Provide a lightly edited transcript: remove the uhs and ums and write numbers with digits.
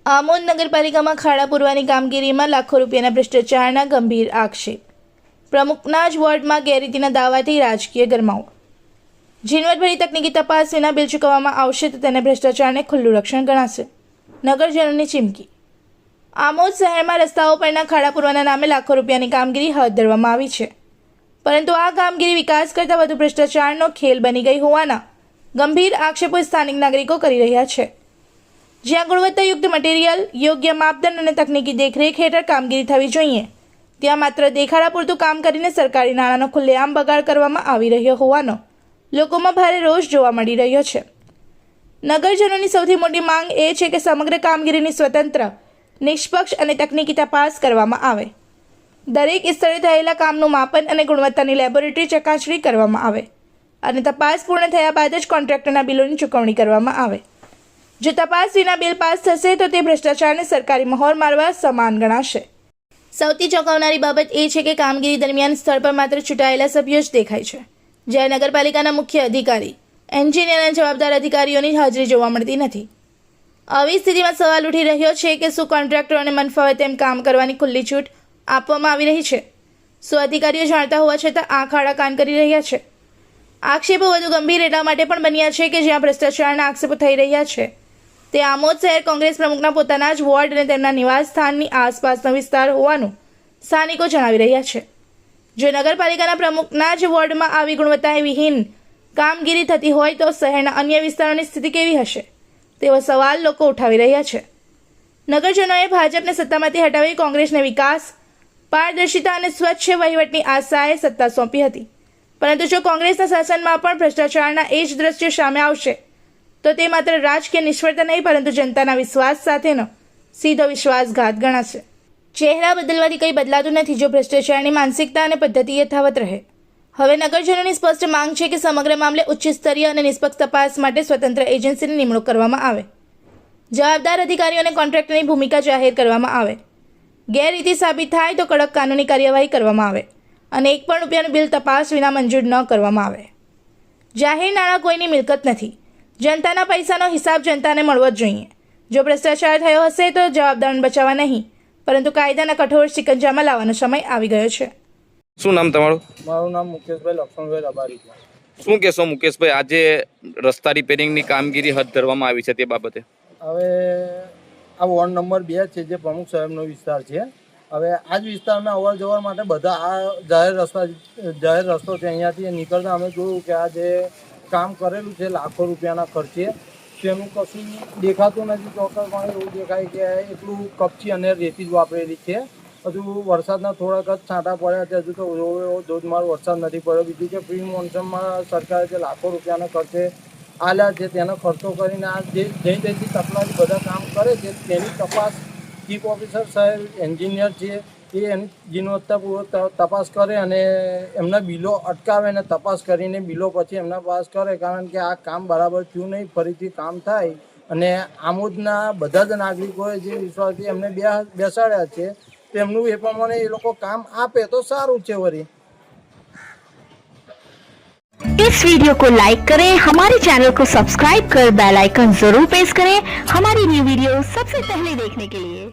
આમોદ નગરપાલિકામાં ખાડા પૂરવાની કામગીરીમાં લાખો રૂપિયાના ભ્રષ્ટાચારના ગંભીર આક્ષેપ. પ્રમુખના જ વોર્ડમાં ગેરરીતિના દાવાથી રાજકીય ગરમાવો. ઝીણવટભરી તકનીકી તપાસ વિના બિલ ચૂકવવામાં આવશે તો તેને ભ્રષ્ટાચારને ખુલ્લું રક્ષણ ગણાશે. નગરજનોની ચીમકી. આમોદ શહેરમાં રસ્તાઓ પરના ખાડા પૂરવાના નામે લાખો રૂપિયાની કામગીરી હાથ ધરવામાં આવી છે, પરંતુ આ કામગીરી વિકાસ કરતાં વધુ ભ્રષ્ટાચારનો ખેલ બની ગઈ હોવાના ગંભીર આક્ષેપો સ્થાનિક નાગરિકો કરી રહ્યા છે. જ્યાં ગુણવત્તાયુક્ત મટીરિયલ, યોગ્ય માપદંડ અને તકનીકી દેખરેખ હેઠળ કામગીરી થવી જોઈએ, ત્યાં માત્ર દેખાડા પૂરતું કામ કરીને સરકારી નાણાંનો ખુલ્લેઆમ બગાડ કરવામાં આવી રહ્યો હોવાનો લોકોમાં ભારે રોષ જોવા મળી રહ્યો છે. નગરજનોની સૌથી મોટી માંગ એ છે કે સમગ્ર કામગીરીની સ્વતંત્ર, નિષ્પક્ષ અને તકનીકી તપાસ કરવામાં આવે. દરેક સ્થળે થયેલા કામનું માપન અને ગુણવત્તાની લેબોરેટરી ચકાસણી કરવામાં આવે અને તપાસ પૂર્ણ થયા બાદ જ કોન્ટ્રાક્ટરના બિલોની ચૂકવણી કરવામાં આવે. જો તપાસ વિના બિલ પાસ થશે તો તે ભ્રષ્ટાચારને સરકારી મહોર મારવા સમાન ગણાશે. સૌથી ચોંકાવનારી બાબત એ છે કે કામગીરી દરમિયાન સ્થળ પર માત્ર ચૂંટાયેલા સભ્યો જ દેખાય છે, જ્યારે નગરપાલિકાના મુખ્ય અધિકારી, એન્જિનિયર અને જવાબદાર અધિકારીઓની હાજરી જોવા મળતી નથી. આવી સ્થિતિમાં સવાલ ઉઠી રહ્યો છે કે શું કોન્ટ્રાક્ટરોને મનફાવે તેમ કામ કરવાની ખુલ્લી છૂટ આપવામાં આવી રહી છે? શું અધિકારીઓ જાણતા હોવા છતાં આ ખાડા કાન કરી રહ્યા છે? આક્ષેપો વધુ ગંભીર એટલા માટે પણ બન્યા છે કે જ્યાં ભ્રષ્ટાચારના આક્ષેપો થઈ રહ્યા છે તે આમોદ શહેર કોંગ્રેસ પ્રમુખના પોતાના જ વોર્ડ અને તેમના નિવાસ સ્થાનની આસપાસનો વિસ્તાર હોવાનું સ્થાનિકો જણાવી રહ્યા છે. જો નગરપાલિકાના પ્રમુખના જ વોર્ડમાં આવી ગુણવત્તાવિહીન કામગીરી થતી હોય તો શહેરના અન્ય વિસ્તારોની સ્થિતિ કેવી હશે તેવો સવાલ લોકો ઉઠાવી રહ્યા છે. નગરજનોએ ભાજપને સત્તામાંથી હટાવી કોંગ્રેસને વિકાસ, પારદર્શિતા અને સ્વચ્છ વહીવટની આશાએ સત્તા સોંપી હતી, પરંતુ જો કોંગ્રેસના શાસનમાં પણ ભ્રષ્ટાચારના એ જ દ્રશ્યો સામે આવશે તો તે માત્ર રાજકીય નિષ્ફળતા નહીં પરંતુ જનતાના વિશ્વાસ સાથેનો સીધો વિશ્વાસઘાત ગણાશે. ચહેરા બદલવાથી કંઈ બદલાતું નથી જો ભ્રષ્ટાચારની માનસિકતા અને પદ્ધતિ યથાવત રહે. હવે નગરજનોની સ્પષ્ટ માંગ છે કે સમગ્ર મામલે ઉચ્ચ સ્તરીય અને નિષ્પક્ષ તપાસ માટે સ્વતંત્ર એજન્સીની નિમણૂક કરવામાં આવે. જવાબદાર અધિકારીઓને કોન્ટ્રાક્ટરની ભૂમિકા જાહેર કરવામાં આવે. ગેરરીતિ સાબિત થાય તો કડક કાનૂની કાર્યવાહી કરવામાં આવે અને એક પણ રૂપિયાનું બિલ તપાસ વિના મંજૂર ન કરવામાં આવે. જાહેર નાણાં કોઈની મિલકત નથી. જનતાના પૈસાનો હિસાબ જનતાને મળવો જ જોઈએ. જો ભ્રષ્ટાચાર થયો હશે તો જવાબદારોને બચાવવા નહીં પરંતુ કાયદાના કઠોર સિકંજામાં લાવવાનો સમય આવી ગયો છે. શું નામ તમારું? મારું નામ મુકેશભાઈ લક્ષ્મણભાઈ રબારી છે. શું કહેશો મુકેશભાઈ, આજે રસ્તા રિપેરિંગની કામગીરી હાથ ધરવામાં આવી છે તે બાબતે? હવે આ વોર્ડ નંબર 2 છે જે પ્રમુખ સાહેબનો વિસ્તાર છે. હવે આ જ વિસ્તારમાં અવર જવર માટે બધા આ જાહેર રસ્તો છે. અહીંયાથી નીકળતા અમે જોયું કે આ જે કામ કરેલું છે લાખો રૂપિયાના ખર્ચે તેનું કશું દેખાતું નથી. ચોક્કસપણે એવું દેખાય કે એટલું કપચી અને રેતી જ વાપરેલી છે. હજુ વરસાદના થોડાક જ છાંટા પડ્યા છે, હજુ તો એવો ધોધમાર વરસાદ નથી પડ્યો. બીજું કે પ્રી મોન્સૂનમાં સરકારે જે લાખો રૂપિયાના ખર્ચે આલ્યા છે તેનો ખર્ચો કરીને આ જે જઈ તકલાદી બધા કામ કરે છે તેની તપાસ ચીફ ઓફિસર સાહેબ, એન્જિનિયર છે એ એની ગુણવત્તાપૂર્વક તપાસ કરે અને એમના બિલો અટકાવે અને તપાસ કરીને બિલો પછી એમના પાસ કરે. કારણ કે આ કામ બરાબર થયું નહીં, ફરીથી કામ થાય અને આમોદના બધા જ નાગરિકોએ જે વિશ્વાસથી એમને બેસાડ્યા છે તેમનું એ પ્રમાણે એ લોકો કામ આપે તો સારું છે. વળી इस वीडियो को लाइक करें, हमारे चैनल को सब्सक्राइब कर बेल आइकन जरूर प्रेस करें हमारी न्यू वीडियो सबसे पहले देखने के लिए.